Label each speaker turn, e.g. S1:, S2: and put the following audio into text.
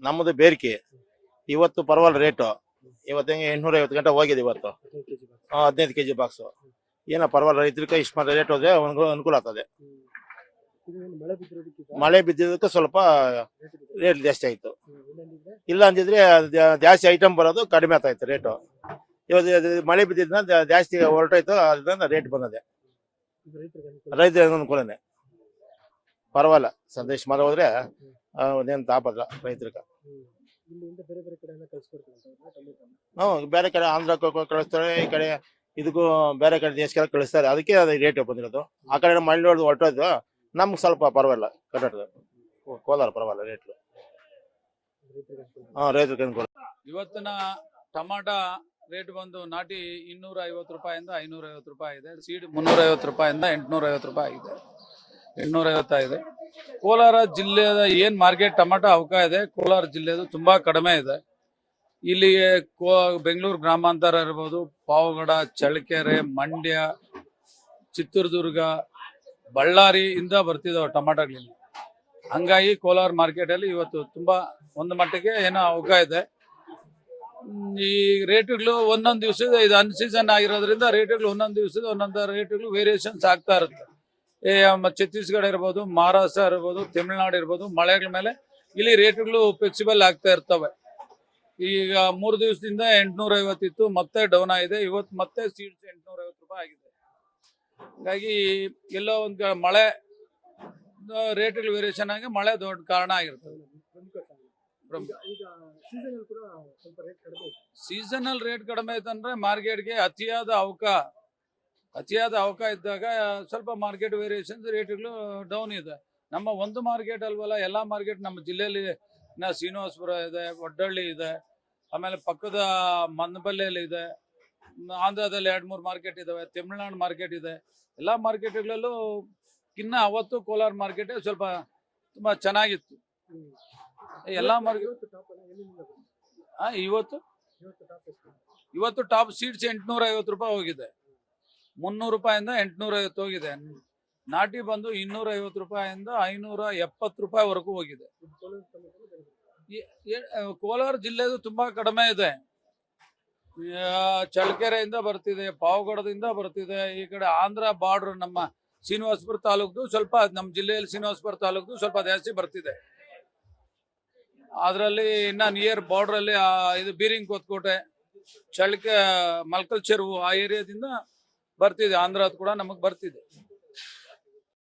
S1: ನಮ್ಮದು ಬೇರಿಕೆ ಇವತ್ತು ಪರವಾಗಿಲ್ಲ ರೇಟು ಇವತ್ತು 850 ಗಂಟೆ ಹೋಗಿದೆ ಇವತ್ತು 15 kg ಬಾಕ್ಸ್ ಏನೋ ಪರವಾಗಿಲ್ಲ ರೈತರಿಗೆ ಇಷ್ಟು ರೇಟ್ ಹೋದ್ರೆ ಅನುಕೂಲ ಆಗ್ತದೆ ಮಳೆ ಬಿದ್ದಿದ್ದಕ್ಕೆ ಸ್ವಲ್ಪ ರೇಟ್ ಜಾಸ್ತಿ ಆಯ್ತು ಇಲ್ಲ ಅಂದಿದ್ರೆ ಜಾಸ್ತಿ ಐಟಮ್ ಬರೋದು ಕಡಿಮೆ ಆಗ್ತಾ ಇತ್ತು ರೇಟು ಇವತ್ತು ಮಳೆ ಬಿದ್ದಿದ್ದ ಜಾಸ್ತಿ ಹೊರಟೋಯ್ತು ಅದರಿಂದ ರೇಟ್ ಬಂದಿದೆ ರೈತರಿಗೆ ಅನುಕೂಲನೇ ಪರವಾಗಿಲ್ಲ ಸಂದೇಶ ಮರ ಹೋದ್ರೆ ಅದೇನು ತಾಪಲ್ಲ ರೈತರಿಗೆ ಬೇರೆ ಕಡೆ ಆಂಧ್ರ ಕಳಿಸ್ತಾರೆ ಈ ಕಡೆ ಇದಕ್ಕೂ ಬೇರೆ ಕಡೆ ದೇಶಕ್ಕೆಲ್ಲ ಕಳಿಸ್ತಾರೆ ಅದಕ್ಕೆ ಅದು ರೇಟ್ ಬಂದಿರೋದು ಆ ಕಡೆ ಮಳೆ ಹೊಡೆದು ಹೊರಟೋದು ನಮ್ಗೆ ಸ್ವಲ್ಪ ಪರವಾಗಿಲ್ಲ ಕರ್ನಾಟಕ ಕೋಲಾರ ಪರವಾಗಿಲ್ಲ ರೇಟ್ ರೈತರಿಗೆ ಅನುಕೂಲ
S2: ಇವತ್ತಿನ ಟಮಾಟಾ ರೇಟ್ ಬಂದು ನಾಟಿ 250 ರೂಪಾಯಿಂದ 550 ರೂಪಾಯಿ ಇದೆ ಸೀಡ್ 350 ರೂಪಾಯಿಂದ 850 ರೂಪಾಯಿ ಇದೆ 850 ಇದೆ ಕೋಲಾರ ಜಿಲ್ಲೆಯ ಏನ್ ಮಾರ್ಕೆಟ್ ಟಮಾಟಾ ಅವಕ ಇದೆ ಕೋಲಾರ ಜಿಲ್ಲೆದು ತುಂಬಾ ಕಡಿಮೆ ಇದೆ ಇಲ್ಲಿ ಬೆಂಗಳೂರು ಗ್ರಾಮಾಂತರ ಇರ್ಬೋದು ಪಾವಗಡ ಚಳ್ಳಕೆರೆ ಮಂಡ್ಯ ಚಿತ್ರದುರ್ಗ ಬಳ್ಳಾರಿ ಇಂದ ಬರ್ತಿದಾವೆ ಟಮಾಟಾಗಳಲ್ಲಿ ಹಂಗಾಗಿ ಕೋಲಾರ ಮಾರ್ಕೆಟ್ ಅಲ್ಲಿ ಇವತ್ತು ತುಂಬಾ ಒಂದು ಮಟ್ಟಿಗೆ ಏನೋ ಅವಕ ಇದೆ ಈ ರೇಟ್ಗಳು ಒಂದೊಂದು ದಿವಸದ ಇದು ಅನ್ ಸೀಸನ್ ಆಗಿರೋದ್ರಿಂದ ರೇಟ್ಗಳು ಒಂದೊಂದು ದಿವಸದ ಒಂದೊಂದು ರೇಟ್ಗಳು ವೇರಿಯೇಷನ್ಸ್ ಆಗ್ತಾ ಇರುತ್ತೆ ಛತ್ತೀಸ್ಗಢ ಇರ್ಬೋದು ಮಹಾರಾಷ್ಟ್ರ ಇರ್ಬೋದು ತಮಿಳ್ನಾಡು ಇರ್ಬೋದು ಮಳೆಗಳ ಮೇಲೆ ಇಲ್ಲಿ ರೇಟ್ಗಳು ಫ್ಲೆಕ್ಸಿಬಲ್ ಆಗ್ತಾ ಇರ್ತವೆ ಈಗ 3 ದಿವಸದಿಂದ 850 ಇತ್ತು ಮತ್ತೆ ಡೌನ್ ಆಗಿದೆ ಇವತ್ತು ಮತ್ತೆ ಸೀಡ್ಸ್ 850 ರೂಪಾಯಿ ಆಗಿದೆ ಹಾಗಾಗಿ ಎಲ್ಲೋ ಒಂದು ಮಳೆ ರೇಟ್ಗಳು ವೇರಿಯೇಷನ್ ಆಗಿ ಮಳೆ ದೊಡ್ಡ ಕಾರಣ ಆಗಿರ್ತದೆ ಸೀಸನಲ್ ರೇಟ್ ಕಡಿಮೆ ಐತಂದ್ರೆ ಮಾರ್ಕೆಟ್ಗೆ ಅತಿಯಾದ ಅವಕ ಇದ್ದಾಗ ಸ್ವಲ್ಪ ಮಾರ್ಕೆಟ್ ವೇರಿಯೇಷನ್ ರೇಟ್ಗಳು ಡೌನ್ ಇದೆ ನಮ್ಮ ಒಂದು ಮಾರ್ಕೆಟ್ ಅಲ್ವಲ್ಲ ಎಲ್ಲಾ ಮಾರ್ಕೆಟ್ ನಮ್ಮ ಜಿಲ್ಲೆಯಲ್ಲಿ ಶ್ರೀನಿವಾಸಪುರ ಇದೆ ಒಡ್ಡಳ್ಳಿ ಇದೆ ಆಮೇಲೆ ಪಕ್ಕದ ಮನ್ನಪಲ್ಲಿಯಲ್ಲಿ ಇದೆ ಆಂಧ್ರದಲ್ಲಿ 2-3 ಮಾರ್ಕೆಟ್ ಇದಾವೆ ತಮಿಳ್ನಾಡು ಮಾರ್ಕೆಟ್ ಇದೆ ಎಲ್ಲಾ ಮಾರ್ಕೆಟ್ಗಳಲ್ಲೂ ಇನ್ನ ಅವತ್ತು ಕೋಲಾರ ಮಾರ್ಕೆಟ್ ಸ್ವಲ್ಪ ತುಂಬಾ ಚೆನ್ನಾಗಿತ್ತು ಎಲ್ಲಾ ಮಾರ್ಕೆಟ್ ಇವತ್ತು ಟಾಪ್ ಸೀಡ್ಸ್ 850 ರೂಪಾಯಿ ಹೋಗಿದೆ 300 ರೂಪಾಯಿಂದ 850 ಹೋಗಿದೆ ನಾಟಿ ಬಂದು 250 ರೂಪಾಯಿಂದ 570 ರೂಪಾಯಿವರೆಗೂ ಹೋಗಿದೆ ಕೋಲಾರ ಜಿಲ್ಲೆದು ತುಂಬಾ ಕಡಿಮೆ ಇದೆ ಚಳ್ಳಕೆರೆಯಿಂದ ಬರ್ತಿದೆ ಪಾವಗಡದಿಂದ ಬರ್ತಿದೆ ಈ ಕಡೆ ಆಂಧ್ರ ಬಾರ್ಡರ್ ನಮ್ಮ ಶ್ರೀನಿವಾಸಪುರ ತಾಲೂಕು ಸ್ವಲ್ಪ ನಮ್ಮ ಜಿಲ್ಲೆಯಲ್ಲಿ ಶ್ರೀನಿವಾಸಪುರ ತಾಲೂಕು ಸ್ವಲ್ಪ ಜಾಸ್ತಿ ಬರ್ತಿದೆ ಅದರಲ್ಲಿ ಇನ್ನ ನಿಯರ್ ಬಾರ್ಡರ್ ಅಲ್ಲಿ ಇದು ಬೀರಿಂಗ್ ಕೊತ್ಕೋಟೆ ಮಲ್ಕಲ್ ಚೆರುವು ಆ ಏರಿಯಾದಿಂದ ಬರ್ತಿದೆ ಆಂಧ್ರದ್ ಕೂಡ ನಮಗ್ ಬರ್ತಿದೆ